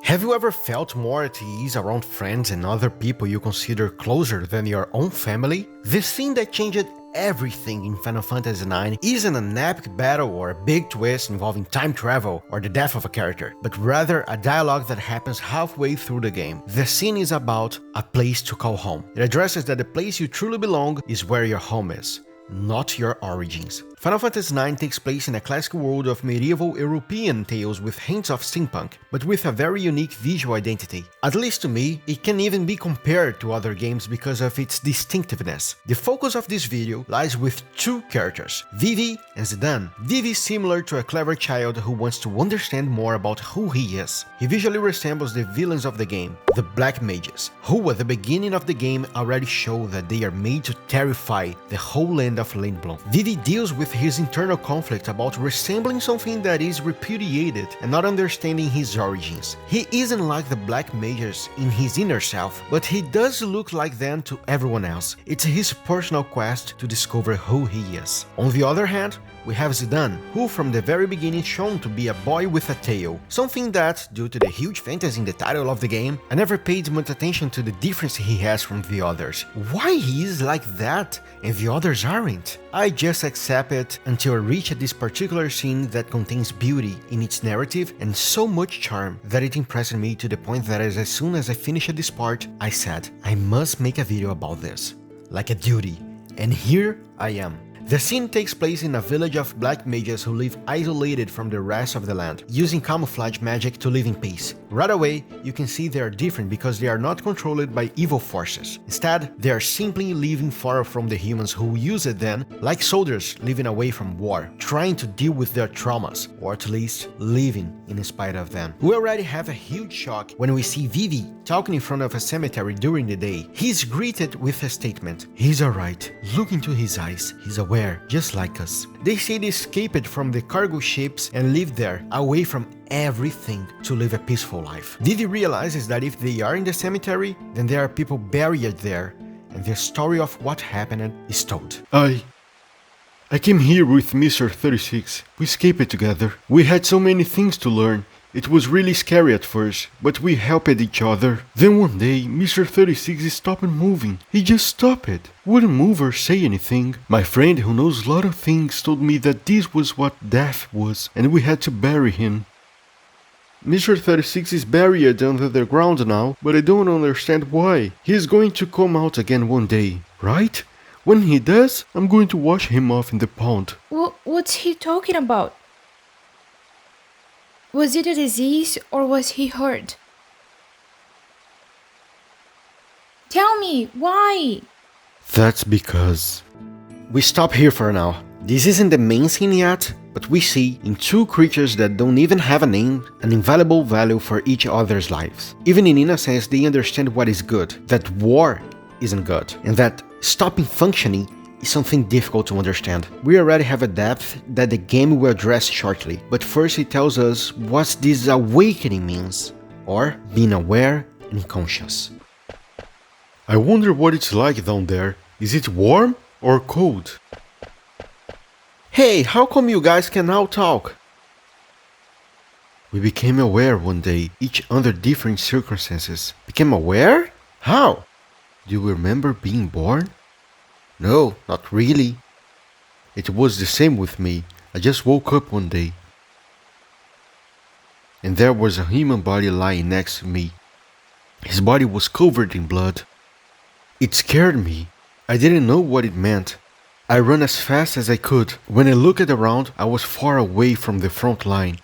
Have you ever felt more at ease around friends and other people you consider closer than your own family? The scene that changed everything in Final Fantasy IX isn't an epic battle or a big twist involving time travel or the death of a character, but rather a dialogue that happens halfway through the game. The scene is about a place to call home. It addresses that the place you truly belong is where your home is, not your origins. Final Fantasy IX takes place in a classic world of medieval European tales with hints of steampunk, but with a very unique visual identity. At least to me, it can even be compared to other games because of its distinctiveness. The focus of this video lies with two characters, Vivi and Zidane. Vivi is similar to a clever child who wants to understand more about who he is. He visually resembles the villains of the game, the Black Mages, who at the beginning of the game already show that they are made to terrify the whole land of Lindblom. Vivi deals with his internal conflict about resembling something that is repudiated and not understanding his origins. He isn't like the Black Mages in his inner self, but he does look like them to everyone else. It's his personal quest to discover who he is. On the other hand, we have Zidane, who from the very beginning shown to be a boy with a tail, something that, due to the huge fantasy in the title of the game, I never paid much attention to the difference he has from the others. Why he is like that and the others aren't? I just accept it until I reach this particular scene that contains beauty in its narrative and so much charm that it impressed me to the point that as soon as I finished this part, I said, I must make a video about this, like a duty, and here I am. The scene takes place in a village of black mages who live isolated from the rest of the land, using camouflage magic to live in peace. Right away, you can see they are different because they are not controlled by evil forces. Instead, they are simply living far from the humans who use it then, like soldiers living away from war, trying to deal with their traumas, or at least living in spite of them. We already have a huge shock when we see Vivi talking in front of a cemetery during the day. He's greeted with a statement, "He's alright. Look into his eyes, he's aware. Just like us." They say they escaped from the cargo ships and lived there, away from everything, to live a peaceful life. Vivi realizes that if they are in the cemetery, then there are people buried there, and the story of what happened is told. I came here with Mr. 36. We escaped together. We had so many things to learn. It was really scary at first, but we helped each other. Then one day, Mr. 36 stopped moving. He just stopped. Wouldn't move or say anything. My friend who knows a lot of things told me that this was what death was, and we had to bury him. Mr. 36 is buried under the ground now, but I don't understand why. He's going to come out again one day, right? When he does, I'm going to wash him off in the pond. What's he talking about? Was it a disease or was he hurt? Tell me, why? That's because... We stop here for now. This isn't the main scene yet, but we see in two creatures that don't even have a name an invaluable value for each other's lives. Even in innocence, they understand what is good, that war isn't good, and that stopping functioning is something difficult to understand. We already have a depth that the game will address shortly, but first it tells us what this awakening means, or being aware and conscious. I wonder what it's like down there. Is it warm or cold? Hey, how come you guys can now talk? We became aware one day, each under different circumstances. Became aware? How? Do you remember being born? No, not really. It was the same with me. I just woke up one day. And there was a human body lying next to me. His body was covered in blood. It scared me. I didn't know what it meant. I ran as fast as I could. When I looked around, I was far away from the front line.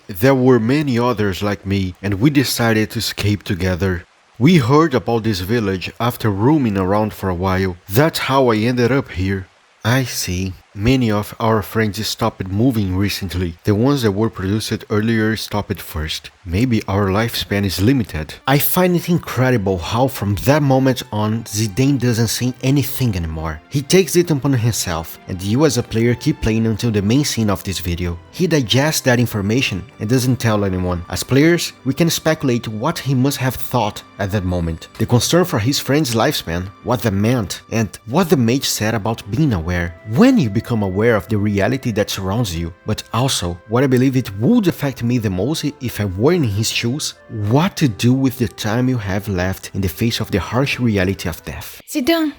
There were many others like me, and we decided to escape together. We heard about this village after roaming around for a while. That's how I ended up here. I see. Many of our friends stopped moving recently. The ones that were produced earlier stopped first. Maybe our lifespan is limited. I find it incredible how from that moment on, Zidane doesn't say anything anymore. He takes it upon himself, and you as a player keep playing until the main scene of this video. He digests that information and doesn't tell anyone. As players, we can speculate what he must have thought at that moment. The concern for his friend's lifespan, what that meant, and what the mage said about being aware. When you become become aware of the reality that surrounds you, but also what I believe it would affect me the most if I were in his shoes, what to do with the time you have left in the face of the harsh reality of death. Zidane,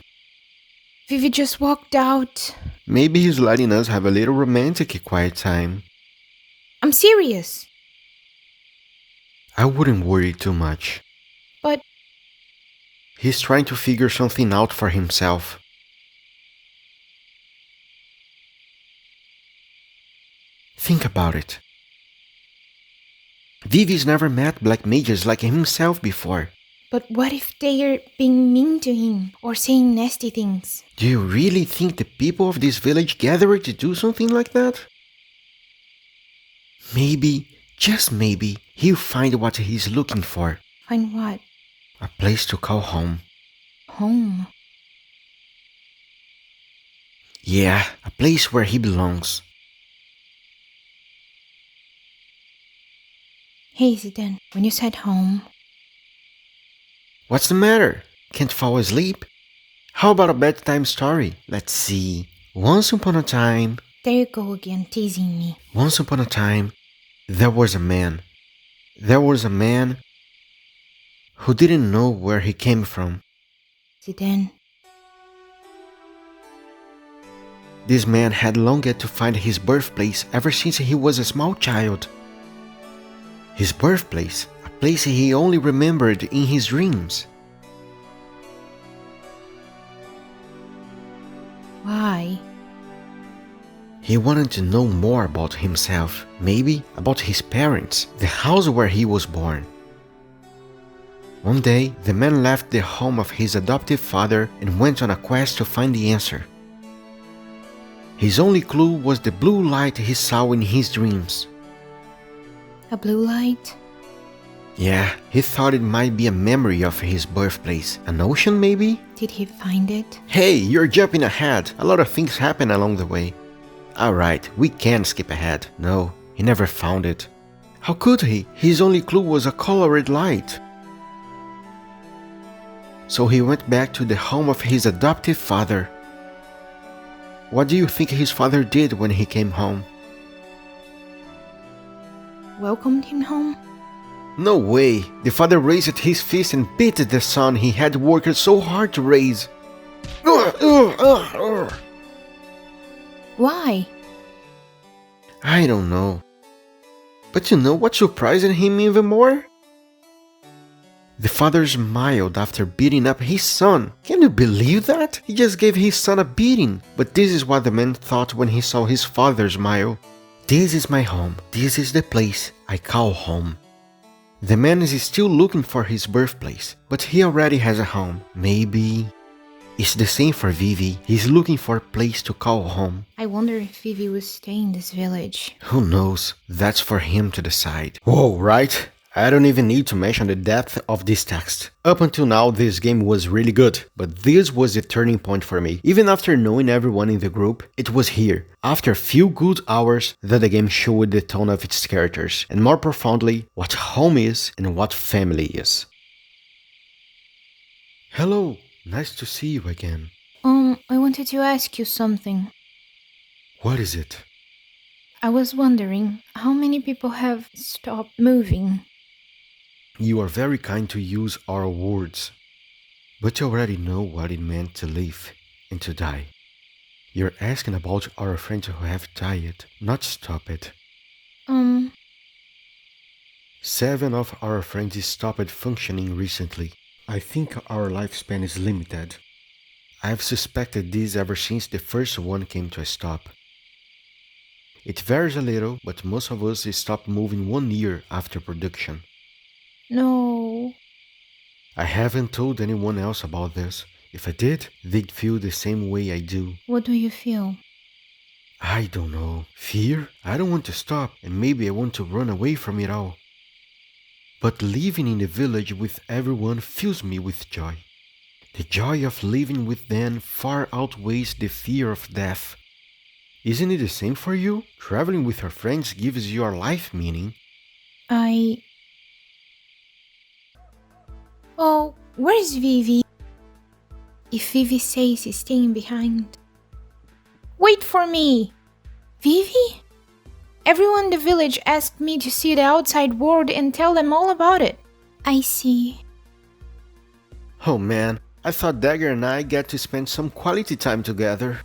Vivi just walked out. Maybe he's letting us have a little romantic quiet time. I'm serious. I wouldn't worry too much. But He's trying to figure something out for himself. Think about it. Vivi's never met black mages like himself before. what if they're being mean to him or saying nasty things? Do you really think the people of this village gathered to do something like that? Maybe, just maybe, he'll find what he's looking for. Find what? A place to call home. Home. Yeah, a place where he belongs. Hey Zidane, when you said home, What's the matter? Can't fall asleep? How about a bedtime story? Let's see. Once upon a time, there you go again teasing me. once upon a time, there was a man. There was a man who didn't know where he came from. Zidane, This man had longed to find his birthplace ever since he was a small child. His birthplace, a place he only remembered in his dreams. why? He wanted to know more about himself, maybe about his parents, the house where he was born. One day, the man left the home of his adoptive father and went on a quest to find the answer. His only clue was the blue light he saw in his dreams. A blue light? Yeah, he thought it might be a memory of his birthplace. An ocean, maybe? Did he find it? Hey, you're jumping ahead. A lot of things happen along the way. Alright, we can skip ahead. No, he never found it. How could he? His only clue was a colored light. So he went back to the home of his adoptive father. What do you think his father did when he came home? Welcomed him home? No way! The father raised his fist and beat the son he had worked so hard to raise. Why? I don't know. But you know what surprised him even more? The father smiled after beating up his son. Can you believe that? He just gave his son a beating. But this is what the man thought when he saw his father smile. This is my home. This is the place I call home. The man is still looking for his birthplace, but he already has a home. Maybe it's the same for Vivi. He's looking for a place to call home. I wonder if Vivi will stay in this village. Who knows? That's for him to decide. Whoa, right? I don't even need to mention the depth of this text. Up until now, this game was really good, but this was the turning point for me. Even after knowing everyone in the group, it was here, after a few good hours, that the game showed the tone of its characters, and more profoundly, what home is and what family is. Hello, nice to see you again. I wanted to ask you something. What is it? I was wondering how many people have stopped moving. You are very kind to use our words, but you already know what it meant to live and to die. You're asking about our friends who have died, not stop it. 7 of our friends stopped functioning recently. I think our lifespan is limited. I've suspected this ever since the first one came to a stop. It varies a little, but most of us stopped moving 1 year after production. No. I haven't told anyone else about this. If I did, they'd feel the same way I do. What do you feel? I don't know. Fear? I don't want to stop, and maybe I want to run away from it all. But living in the village with everyone fills me with joy. The joy of living with them far outweighs the fear of death. Isn't it the same for you? Traveling with your friends gives your life meaning. Oh, where's Vivi? If Vivi says he's staying behind. wait for me! Vivi? Everyone in the village asked me to see the outside world and tell them all about it. I see. Oh man, I thought Dagger and I get to spend some quality time together.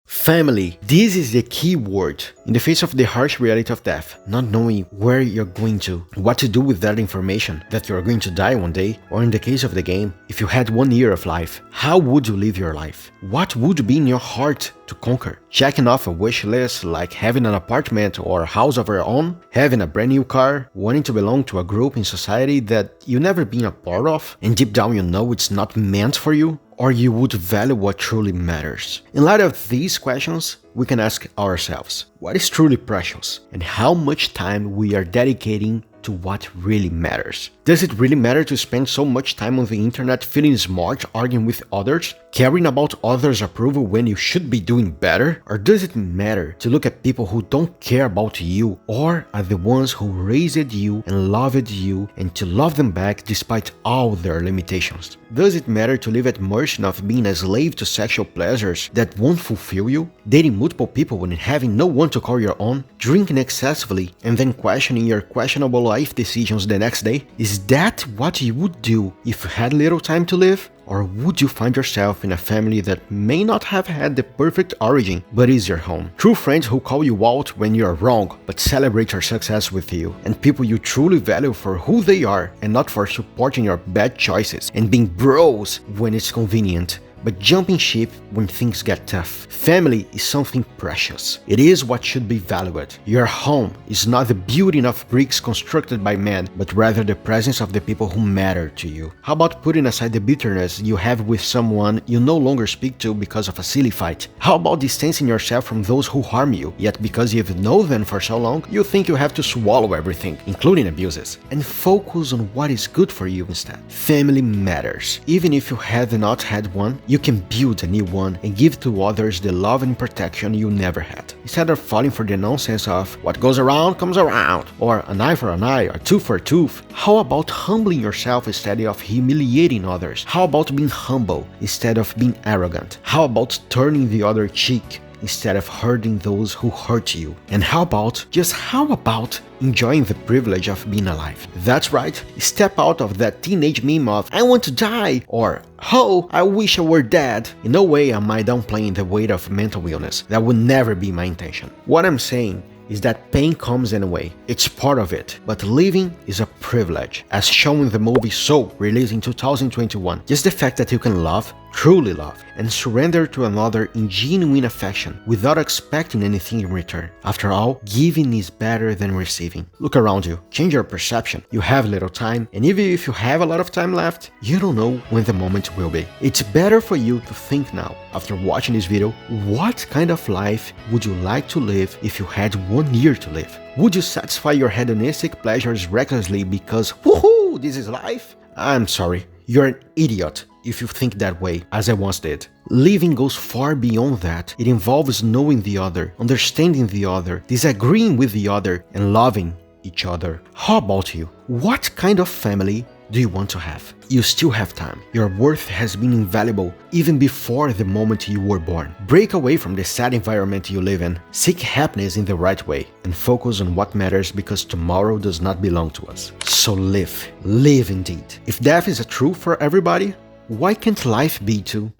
Family. This is the key word. In the face of the harsh reality of death, not knowing where you're going to, what to do with that information, that you're going to die one day, or in the case of the game, if you had 1 year of life, how would you live your life? What would be in your heart to conquer? Checking off a wish list like having an apartment or a house of your own, having a brand new car, wanting to belong to a group in society that you've never been a part of, and deep down you know it's not meant for you? Or you would value what truly matters? In light of these questions, we can ask ourselves, what is truly precious and how much time we are dedicating to what really matters. Does it really matter to spend so much time on the internet feeling smart, arguing with others, caring about others' approval when you should be doing better? Or does it matter to look at people who don't care about you or are the ones who raised you and loved you and to love them back despite all their limitations? Does it matter to live at mercy of being a slave to sexual pleasures that won't fulfill you? Dating multiple people and having no one to call your own? Drinking excessively and then questioning your questionable life decisions the next day? Is that what you would do if you had little time to live? Or would you find yourself in a family that may not have had the perfect origin, but is your home? True friends who call you out when you are wrong, but celebrate your success with you. And people you truly value for who they are and not for supporting your bad choices and being bros when it's convenient, but jumping ship when things get tough. Family is something precious. It is what should be valued. Your home is not the building of bricks constructed by man, but rather the presence of the people who matter to you. How about putting aside the bitterness you have with someone you no longer speak to because of a silly fight? How about distancing yourself from those who harm you, yet because you've known them for so long, you think you have to swallow everything, including abuses, and focus on what is good for you instead? Family matters. Even if you have not had one, you can build a new one and give to others the love and protection you never had. Instead of falling for the nonsense of what goes around comes around, or an eye for an eye, or tooth for a tooth, how about humbling yourself instead of humiliating others? How about being humble instead of being arrogant? How about turning the other cheek instead of hurting those who hurt you? And how about enjoying the privilege of being alive? That's right, step out of that teenage meme of I want to die or oh, I wish I were dead. In no way am I downplaying the weight of mental illness. That would never be my intention. What I'm saying is that pain comes anyway. It's part of it. But living is a privilege, as shown in the movie Soul, released in 2021. Just the fact that you can love, truly love, and surrender to another in genuine affection without expecting anything in return. After all, giving is better than receiving. Look around you, change your perception. You have little time, and even if you have a lot of time left, you don't know when the moment will be. It's better for you to think now, after watching this video, what kind of life would you like to live if you had 1 year to live? Would you satisfy your hedonistic pleasures recklessly because, woohoo, this is life? I'm sorry, you're an idiot if you think that way, as I once did. Living goes far beyond that. It involves knowing the other, understanding the other, disagreeing with the other, and loving each other. How about you? What kind of family do you want to have? You still have time. Your worth has been invaluable even before the moment you were born. Break away from the sad environment you live in. Seek happiness in the right way and focus on what matters because tomorrow does not belong to us. So live. Live indeed. If death is a truth for everybody, why can't life be too?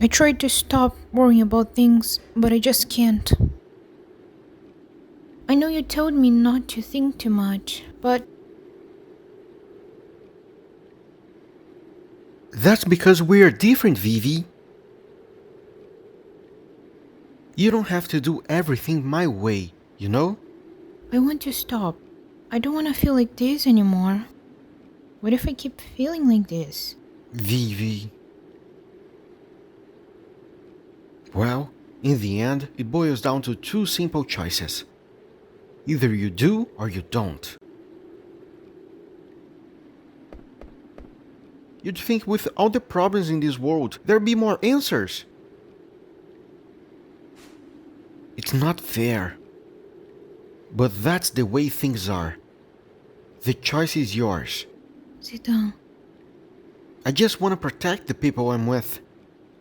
I tried to stop worrying about things, but I just can't. I know you told me not to think too much, but that's because we are different, Vivi. You don't have to do everything my way, you know? I want to stop. I don't want to feel like this anymore. What if I keep feeling like this? Vivi. Well, in the end, it boils down to two simple choices. Either you do or you don't. You'd think with all the problems in this world, there'd be more answers. It's not fair. But that's the way things are. The choice is yours. Zidane. I just want to protect the people I'm with.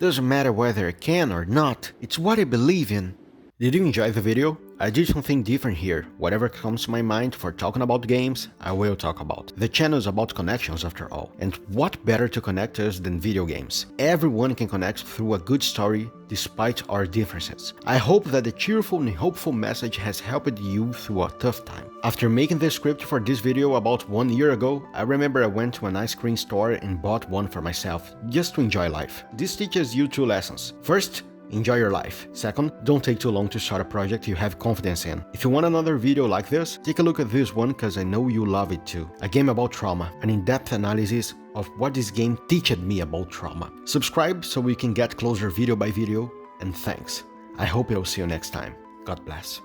Doesn't matter whether I can or not, it's what I believe in. Did you enjoy the video? I did something different here. Whatever comes to my mind for talking about games, I will talk about. The channel is about connections after all. And what better to connect us than video games? Everyone can connect through a good story despite our differences. I hope that the cheerful and hopeful message has helped you through a tough time. After making the script for this video about 1 year ago, I remember I went to an ice cream store and bought one for myself, just to enjoy life. This teaches you 2 lessons. First, enjoy your life. Second, don't take too long to start a project you have confidence in. If you want another video like this, take a look at this one cause I know you love it too. A game about trauma, an in-depth analysis of what this game teached me about trauma. Subscribe so we can get closer video by video, and thanks. I hope I'll see you next time. God bless.